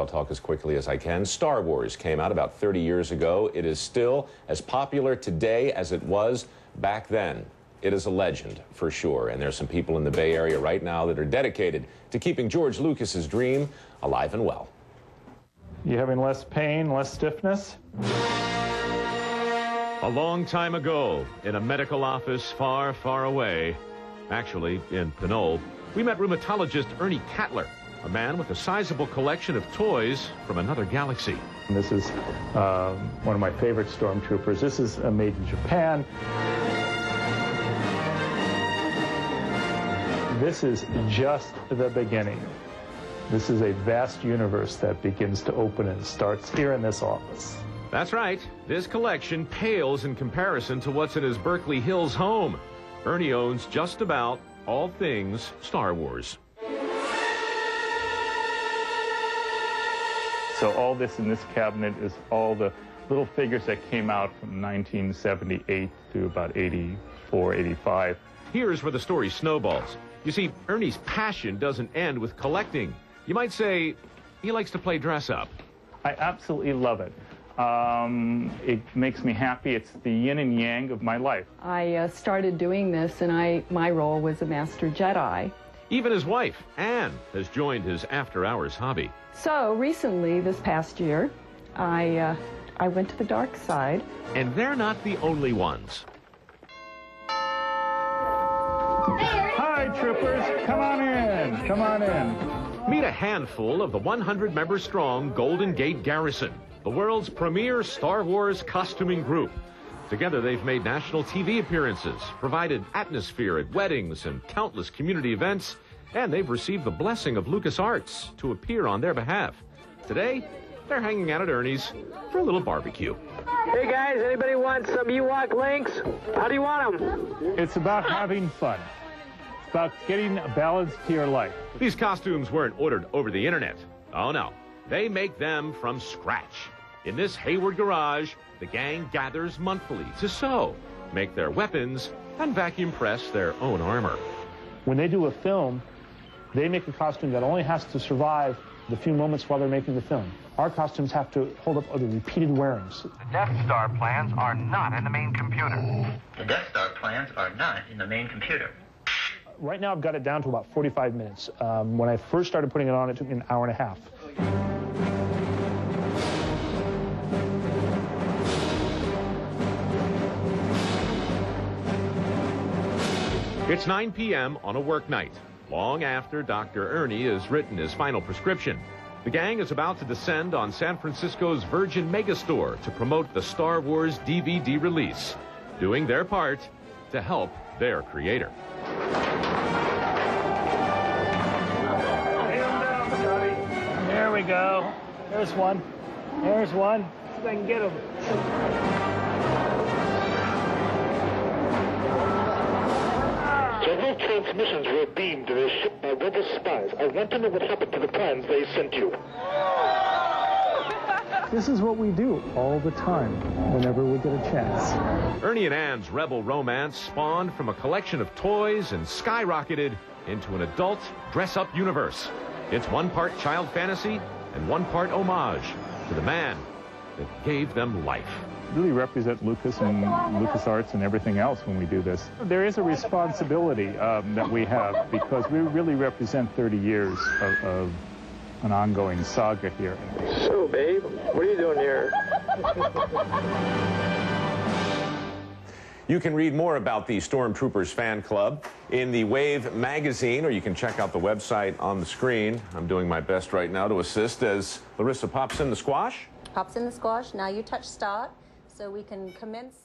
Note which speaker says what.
Speaker 1: I'll talk as quickly as I can. Star Wars came out about 30 years ago. It is still as popular today as it was back then. It is a legend, for sure, and there's some people in the Bay Area right now that are dedicated to keeping George Lucas's dream alive and well.
Speaker 2: You having less pain, less stiffness?
Speaker 3: A long time ago, in a medical office far, far away, actually in Pinole, we met rheumatologist Ernie Katler, a man with a sizable collection of toys from another galaxy.
Speaker 2: And this is one of my favorite stormtroopers. This is made in Japan. This is just the beginning. This is a vast universe that begins to open and starts here in this office.
Speaker 3: That's right. This collection pales in comparison to what's in his Berkeley Hills home. Ernie owns just about all things Star Wars.
Speaker 2: So all this in this cabinet is all the little figures that came out from 1978 to about 84, 85.
Speaker 3: Here's where the story snowballs. You see, Ernie's passion doesn't end with collecting. You might say he likes to play dress-up.
Speaker 2: I absolutely love it. It makes me happy. It's the yin and yang of my life.
Speaker 4: I started doing this, and my role was a Master Jedi.
Speaker 3: Even his wife, Anne, has joined his after-hours hobby.
Speaker 4: So recently, this past year, I went to the dark side.
Speaker 3: And they're not the only ones.
Speaker 2: Hi, troopers. Come on in. Come on in.
Speaker 3: Meet a handful of the 100-member-strong Golden Gate Garrison, the world's premier Star Wars costuming group. Together, they've made national TV appearances, provided atmosphere at weddings and countless community events, and they've received the blessing of LucasArts to appear on their behalf. Today, they're hanging out at Ernie's for a little barbecue.
Speaker 5: Hey guys, anybody want some Ewok links? How do you want them?
Speaker 2: It's about having fun. It's about getting a balance to your life.
Speaker 3: These costumes weren't ordered over the internet. Oh no, they make them from scratch. In this Hayward garage, the gang gathers monthly to sew, make their weapons, and vacuum press their own armor.
Speaker 2: When they do a film, they make a costume that only has to survive the few moments while they're making the film. Our costumes have to hold up the repeated wearings.
Speaker 6: The Death Star plans are not in the main computer.
Speaker 7: The Death Star plans are not in the main computer.
Speaker 2: Right now, I've got it down to about 45 minutes. When I first started putting it on, it took me an hour and a half.
Speaker 3: It's 9 p.m. on a work night, long after Dr. Ernie has written his final prescription. The gang is about to descend on San Francisco's Virgin Megastore to promote the Star Wars DVD release, doing their part to help their creator.
Speaker 2: There we go. There's one. There's one. See if I can get him.
Speaker 8: Several transmissions were beamed to their ship by rebel spies. I want to know what happened to the plans they sent you.
Speaker 2: This is what we do all the time, whenever we get a chance.
Speaker 3: Ernie and Anne's rebel romance spawned from a collection of toys and skyrocketed into an adult dress-up universe. It's one part child fantasy and one part homage to the man that gave them life.
Speaker 2: Really represent Lucas and LucasArts and everything else when we do this. There is a responsibility that we have because we really represent 30 years of an ongoing saga here.
Speaker 5: So, babe, what are you doing here?
Speaker 1: You can read more about the Stormtroopers fan club in the Wave magazine, or you can check out the website on the screen. I'm doing my best right now to assist as Larissa pops in the squash.
Speaker 9: Pops in the squash. Now you touch start so we can commence.